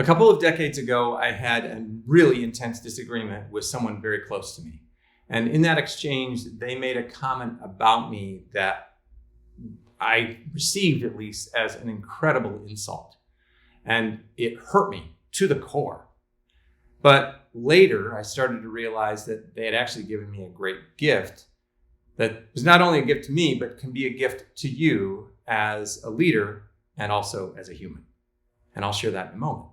A couple of decades ago, I had a really intense disagreement with someone very close to me. And in that exchange, they made a comment about me that I received, at least, as an incredible insult. And it hurt me to the core. But later, I started to realize that they had actually given me a great gift that was not only a gift to me, but can be a gift to you as a leader and also as a human. And I'll share that in a moment.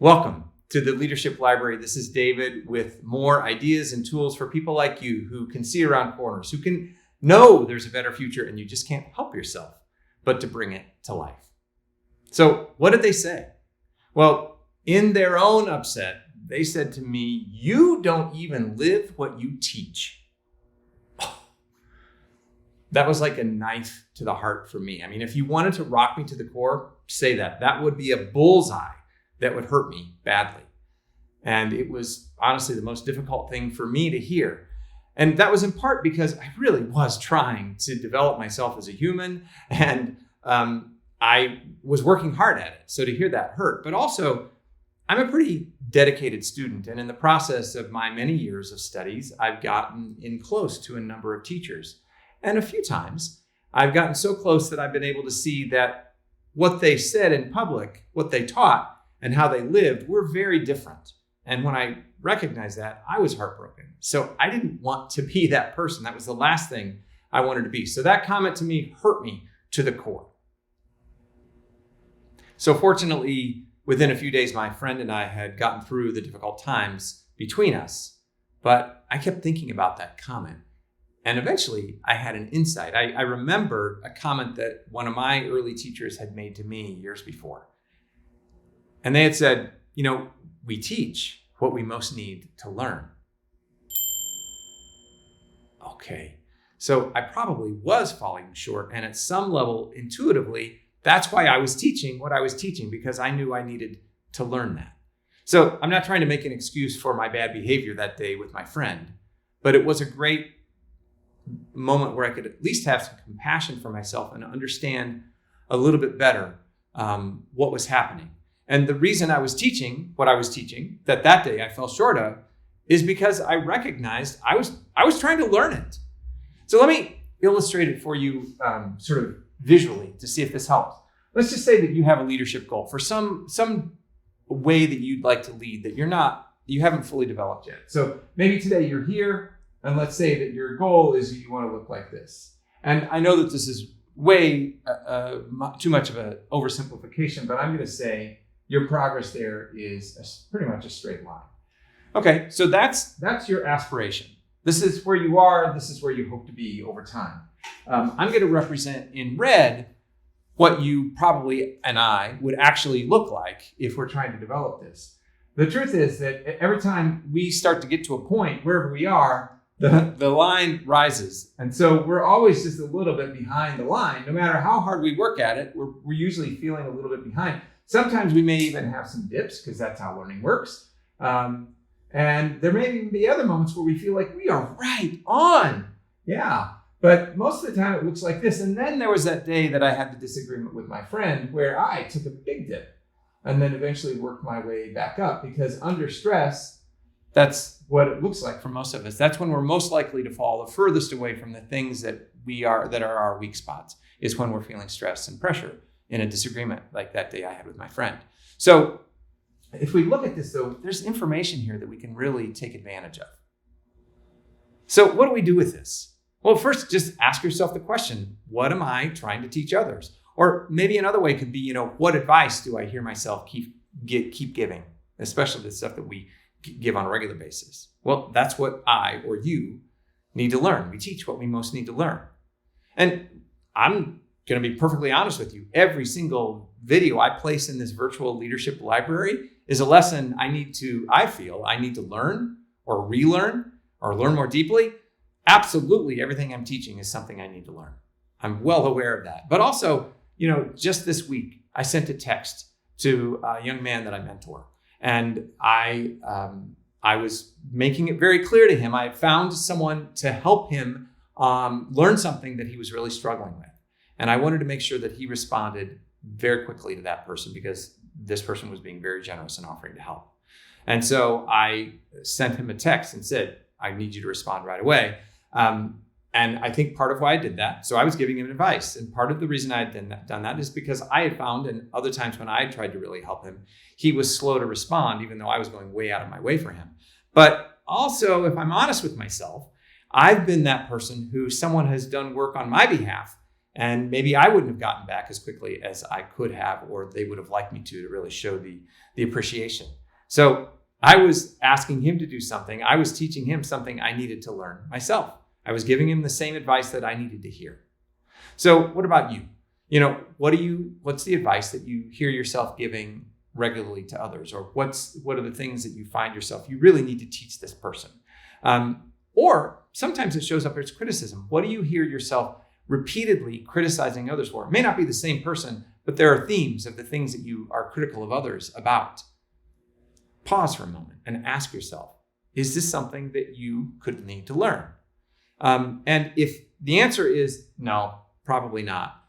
Welcome to the Leadership Library. This is David with more ideas and tools for people like you who can see around corners, who can know there's a better future and you just can't help yourself but to bring it to life. So what did they say? Well, in their own upset, they said to me, "You don't even live what you teach." That was like a knife to the heart for me. I mean, if you wanted to rock me to the core, say that. That would be a bullseye that would hurt me badly. And it was honestly the most difficult thing for me to hear. And that was in part because I really was trying to develop myself as a human, and I was working hard at it. So to hear that hurt, but also I'm a pretty dedicated student. And in the process of my many years of studies, I've gotten in close to a number of teachers. And a few times I've gotten so close that I've been able to see that what they said in public, what they taught, and how they lived were very different. And when I recognized that, I was heartbroken. So I didn't want to be that person. That was the last thing I wanted to be. So that comment to me hurt me to the core. So fortunately, within a few days, my friend and I had gotten through the difficult times between us. But I kept thinking about that comment. And eventually, I had an insight. I remembered a comment that one of my early teachers had made to me years before. And they had said, we teach what we most need to learn. Okay, so I probably was falling short. And at some level, intuitively, that's why I was teaching what I was teaching, because I knew I needed to learn that. So I'm not trying to make an excuse for my bad behavior that day with my friend, but it was a great moment where I could at least have some compassion for myself and understand a little bit better what was happening. And the reason I was teaching what I was teaching that day I fell short of is because I recognized I was trying to learn it. So let me illustrate it for you sort of visually to see if this helps. Let's just say that you have a leadership goal for some way that you'd like to lead that you haven't fully developed yet. So maybe today you're here, and let's say that your goal is that you want to look like this. And I know that this is way too much of an oversimplification, but I'm going to say your progress there is pretty much a straight line. Okay, so that's your aspiration. This is where you are. This is where you hope to be over time. I'm going to represent in red what you probably and I would actually look like if we're trying to develop this. The truth is that every time we start to get to a point, wherever we are, the line rises. And so we're always just a little bit behind the line. No matter how hard we work at it, we're usually feeling a little bit behind. Sometimes we may even have some dips because that's how learning works. And there may even be other moments where we feel like we are right on. Yeah. But most of the time it looks like this. And then there was that day that I had the disagreement with my friend where I took a big dip and then eventually worked my way back up, because under stress, that's what it looks like for most of us. That's when we're most likely to fall the furthest away from the things that are our weak spots, is when we're feeling stress and pressure in a disagreement like that day I had with my friend. So if we look at this, though, there's information here that we can really take advantage of. So what do we do with this? Well, first, just ask yourself the question, what am I trying to teach others? Or maybe another way could be, what advice do I hear myself keep giving, especially the stuff that we give on a regular basis? Well, that's what I or you need to learn. We teach what we most need to learn. And I'm going to be perfectly honest with you. Every single video I place in this virtual leadership library is a lesson I feel I need to learn or relearn or learn more deeply. Absolutely everything I'm teaching is something I need to learn. I'm well aware of that. But also, just this week, I sent a text to a young man that I mentor. And I was making it very clear to him. I found someone to help him learn something that he was really struggling with. And I wanted to make sure that he responded very quickly to that person, because this person was being very generous and offering to help. And so I sent him a text and said, I need you to respond right away. And I think part of why I did that, so I was giving him advice. And part of the reason I had done that is because I had found, and other times when I had tried to really help him, he was slow to respond, even though I was going way out of my way for him. But also, if I'm honest with myself, I've been that person who someone has done work on my behalf, and maybe I wouldn't have gotten back as quickly as I could have, or they would have liked me to really show the appreciation. So I was asking him to do something. I was teaching him something I needed to learn myself. I was giving him the same advice that I needed to hear. So what about you? What's the advice that you hear yourself giving regularly to others? Or what are the things that you find yourself, you really need to teach this person? Or sometimes it shows up as criticism. What do you hear yourself repeatedly criticizing others for? It may not be the same person, but there are themes of the things that you are critical of others about. Pause for a moment and ask yourself, is this something that you could need to learn? And if the answer is no, probably not,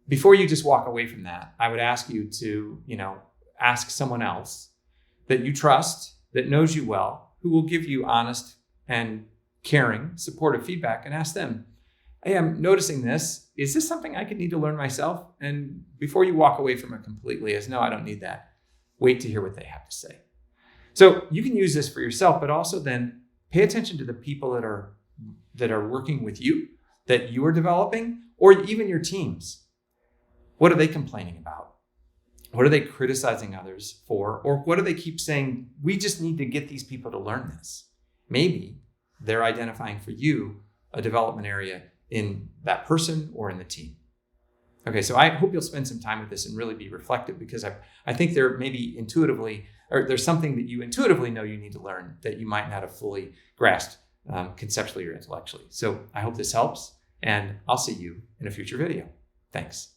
before you just walk away from that, I would ask you to, ask someone else that you trust, that knows you well, who will give you honest and caring, supportive feedback, and ask them, hey, I'm noticing this. Is this something I could need to learn myself? And before you walk away from it completely as, no, I don't need that, wait to hear what they have to say. So you can use this for yourself, but also then pay attention to the people that are working with you, that you are developing, or even your teams. What are they complaining about? What are they criticizing others for? Or what do they keep saying, we just need to get these people to learn this? Maybe they're identifying for you a development area in that person or in the team. Okay, so I hope you'll spend some time with this and really be reflective, because I think there maybe intuitively, or there's something that you intuitively know you need to learn that you might not have fully grasped conceptually or intellectually. So I hope this helps, and I'll see you in a future video. Thanks.